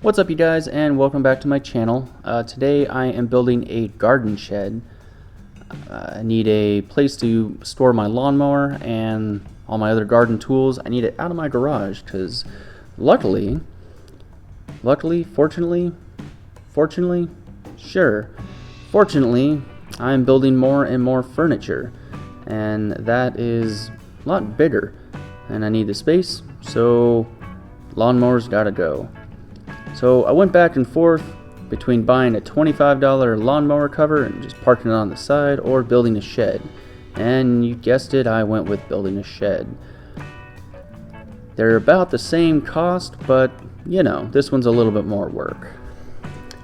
What's up, you guys, and welcome back to my channel. Today I am building a garden shed. I need a place to store my lawnmower and all my other garden tools. I need it out of my garage because fortunately, I'm building more and more furniture, and that is a lot bigger, and I need the space, so lawnmower's gotta go. So I went back and forth between buying a $25 lawnmower cover and just parking it on the side, or building a shed. And you guessed it, I went with building a shed. They're about the same cost, but you know, this one's a little bit more work.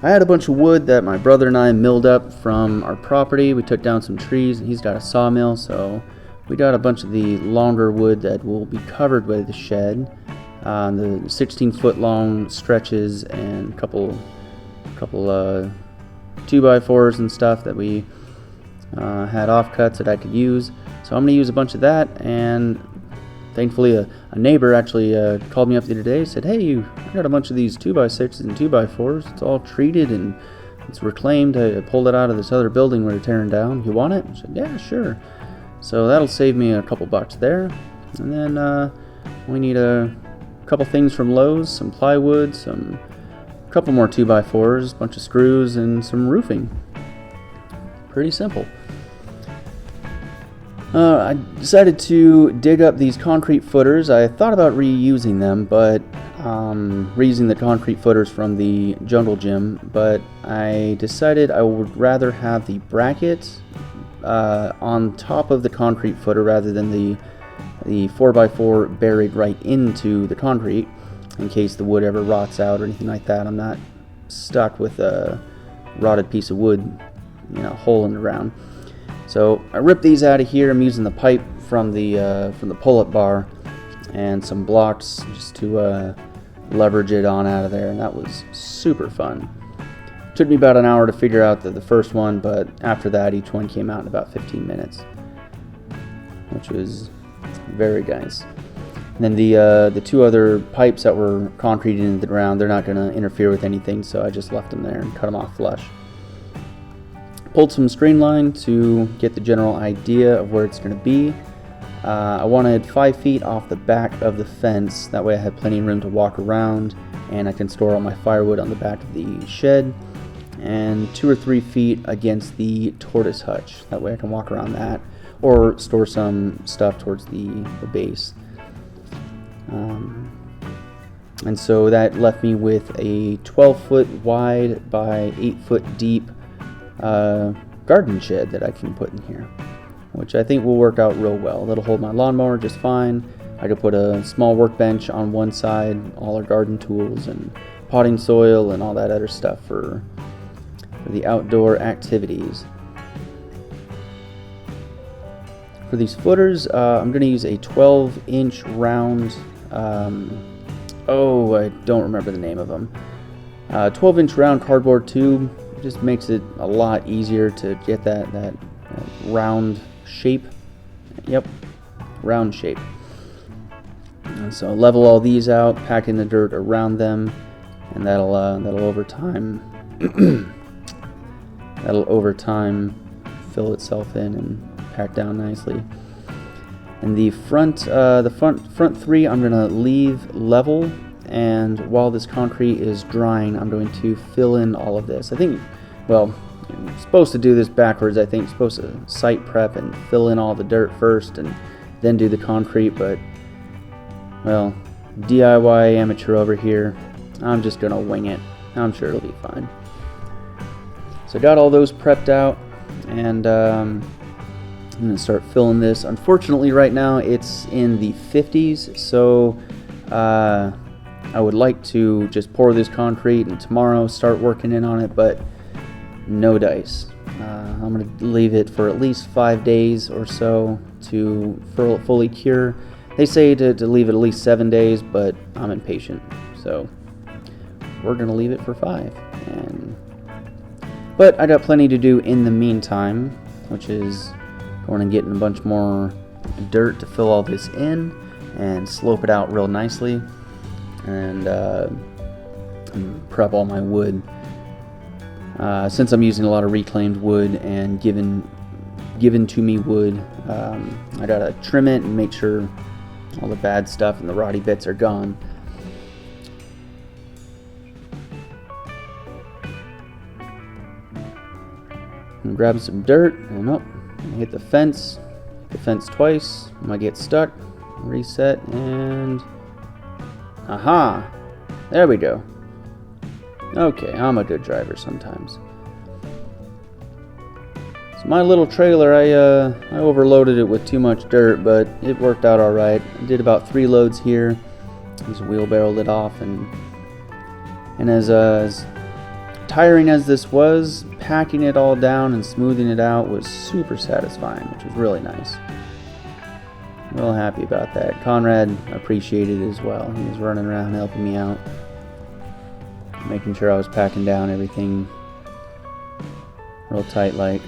I had a bunch of wood that my brother and I milled up from our property. We took down some trees, and he's got a sawmill, so we got a bunch of the longer wood that will be covered by the shed. The 16-foot long stretches and a couple 2x4s and stuff that we had offcuts that I could use. So I'm going to use a bunch of that, and thankfully a neighbor actually called me up the other day and said, "Hey, I got a bunch of these 2x6s and 2x4s. It's all treated and it's reclaimed. I pulled it out of this other building we're tearing down. You want it?" I said, "Yeah, sure." So that'll save me a couple bucks there. And then we need a couple things from Lowe's, some plywood, a couple more 2x4s, a bunch of screws, and some roofing. Pretty simple. I decided to dig up these concrete footers. I thought about reusing them, but reusing the concrete footers from the jungle gym, but I decided I would rather have the bracket on top of the concrete footer rather than the 4x4 buried right into the concrete, in case the wood ever rots out or anything like that. I'm not stuck with a rotted piece of wood, hole in the ground. So I ripped these out of here. I'm using the pipe from the pull-up bar and some blocks just to leverage it on out of there, and that was super fun. Took me about an hour to figure out the first one, but after that each one came out in about 15 minutes, which was very nice. And then the two other pipes that were concreted into the ground, they're not going to interfere with anything, so I just left them there and cut them off flush. Pulled some string line to get the general idea of where it's going to be. I wanted 5 feet off the back of the fence, that way I had plenty of room to walk around and I can store all my firewood on the back of the shed, and 2 or 3 feet against the tortoise hutch, that way I can walk around that or store some stuff towards the base. And so that left me with a 12-foot wide by 8-foot deep garden shed that I can put in here, which I think will work out real well. That'll hold my lawnmower just fine. I could put a small workbench on one side, all our garden tools and potting soil and all that other stuff for the outdoor activities. For these footers, I'm going to use a 12-inch round, I don't remember the name of them, 12-inch round cardboard tube. It just makes it a lot easier to get that round shape. Yep, round shape. And so level all these out, pack in the dirt around them, and that'll over time fill itself in and pack down nicely. And the front three I'm gonna leave level, and while this concrete is drying, I'm going to fill in all of this. I think, well, you're supposed to do this backwards. I think you're supposed to site prep and fill in all the dirt first and then do the concrete, but, well, DIY amateur over here, I'm just gonna wing it. I'm sure it'll be fine. So I got all those prepped out, and I'm going to start filling this. Unfortunately, right now it's in the 50s, so I would like to just pour this concrete and tomorrow start working in on it, but no dice. I'm going to leave it for at least 5 days or so to fully cure. They say to leave it at least 7 days, but I'm impatient, so we're going to leave it for 5. But I got plenty to do in the meantime, which is going and getting a bunch more dirt to fill all this in and slope it out real nicely. And prep all my wood. Since I'm using a lot of reclaimed wood and given to me wood, I gotta trim it and make sure all the bad stuff and the rotty bits are gone. And grab some dirt, and hit the fence twice. I might get stuck. Reset, and aha! There we go. Okay, I'm a good driver sometimes. So my little trailer, I overloaded it with too much dirt, but it worked out alright. I did about 3 loads here. Just wheelbarrowed it off, and as tiring as this was, packing it all down and smoothing it out was super satisfying, which was really nice. Real happy about that. Conrad appreciated it as well. He was running around helping me out, making sure I was packing down everything real tight like.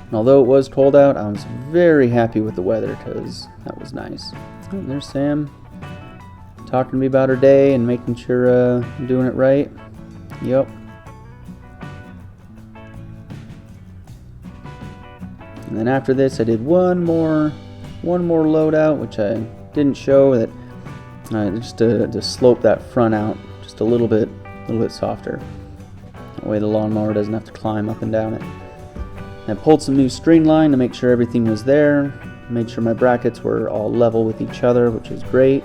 And although it was cold out, I was very happy with the weather because that was nice. Oh, there's Sam talking to me about her day and making sure I'm doing it right. Yep. And then after this, I did one more load out, which I didn't show, that just to slope that front out just a little bit softer. That way the lawnmower doesn't have to climb up and down it. And I pulled some new string line to make sure everything was there. Made sure my brackets were all level with each other, which is great.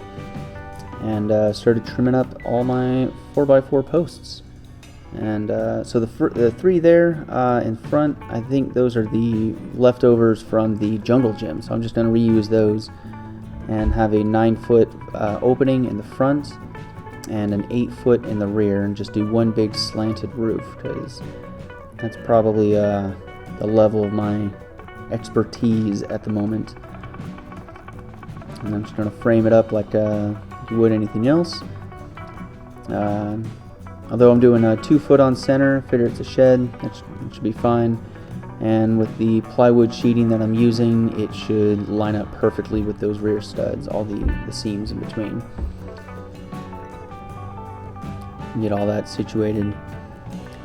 And started trimming up all my 4x4 posts. And so the 3 there in front, I think those are the leftovers from the jungle gym. So I'm just going to reuse those and have a 9-foot opening in the front and an 8-foot in the rear, and just do one big slanted roof, because that's probably the level of my expertise at the moment. And I'm just going to frame it up like you would anything else. Although I'm doing a 2-foot on center, figure it's a shed, it should be fine. And with the plywood sheeting that I'm using, it should line up perfectly with those rear studs, all the seams in between. Get all that situated.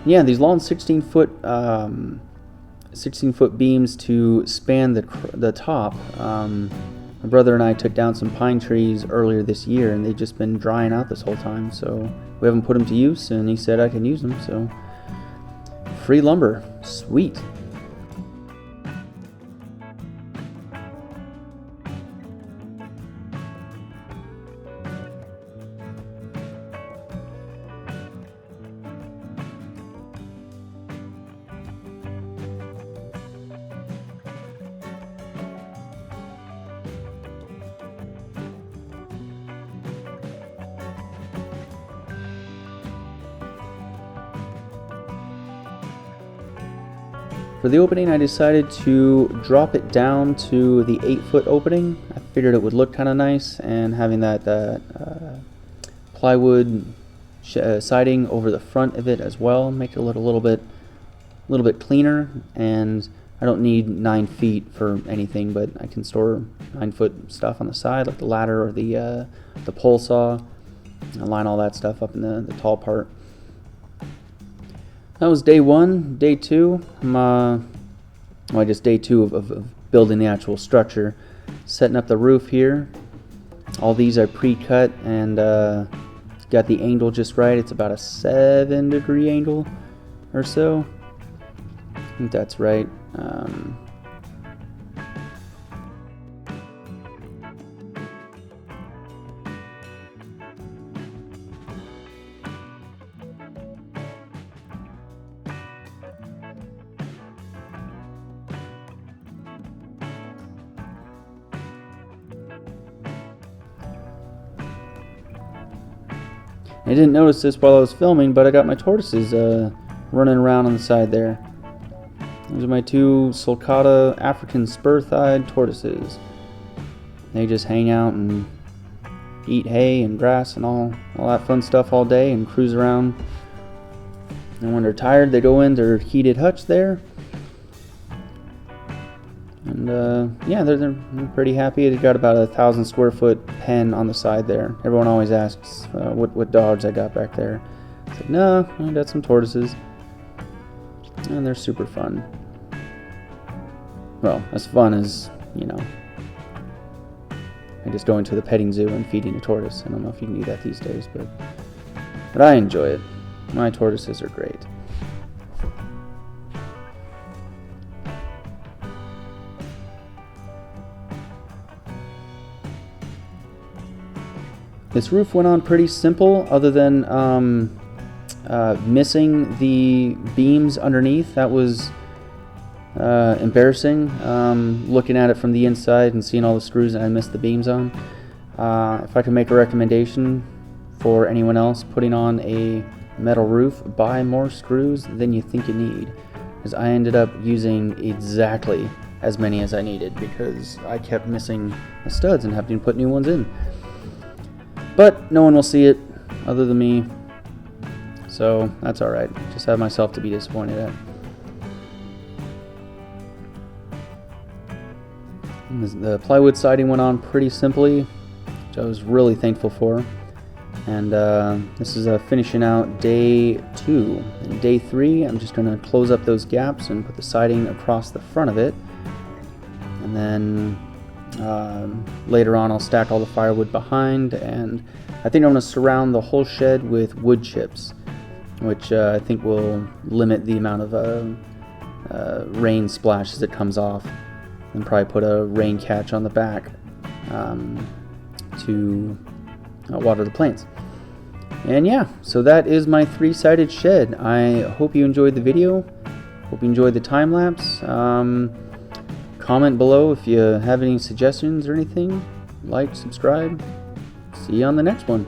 Yeah, these long 16-foot beams to span the top. My brother and I took down some pine trees earlier this year, and they've just been drying out this whole time, so we haven't put them to use, and he said I can use them, so free lumber, sweet. For the opening, I decided to drop it down to the 8-foot opening. I figured it would look kind of nice, and having that plywood siding over the front of it as well, make it look a little bit cleaner. And I don't need 9 feet for anything, but I can store 9-foot stuff on the side, like the ladder or the pole saw. I line all that stuff up in the tall part. That was day 1. Day 2, just day 2 of building the actual structure. Setting up the roof here. All these are pre-cut, and got the angle just right. It's about a 7-degree angle or so. I think that's right. I didn't notice this while I was filming, but I got my tortoises running around on the side there. Those are my 2 sulcata African spur-thighed tortoises. They just hang out and eat hay and grass and all that fun stuff all day and cruise around. And when they're tired, they go in their heated hutch there. And And yeah, they're pretty happy. They got about 1,000 square foot pen on the side there. Everyone always asks what dogs I got back there. I said, no, I got some tortoises. And they're super fun. Well, as fun as, you know, I just going to the petting zoo and feeding a tortoise. I don't know if you can do that these days, but I enjoy it. My tortoises are great. This roof went on pretty simple, other than missing the beams underneath. That was embarrassing, looking at it from the inside and seeing all the screws that I missed the beams on. If I could make a recommendation for anyone else putting on a metal roof, buy more screws than you think you need, because I ended up using exactly as many as I needed because I kept missing the studs and having to put new ones in. But no one will see it other than me, so that's alright. Just have myself to be disappointed at. The plywood siding went on pretty simply, which I was really thankful for. And this is finishing out day 2. In day 3, I'm just going to close up those gaps and put the siding across the front of it. And then later on I'll stack all the firewood behind, and I think I'm going to surround the whole shed with wood chips, which I think will limit the amount of rain splash as it comes off. And probably put a rain catch on the back to water the plants. And yeah, so that is my 3-sided shed. I hope you enjoyed the video. Hope you enjoyed the time lapse. Comment below if you have any suggestions or anything. Like, subscribe. See you on the next one.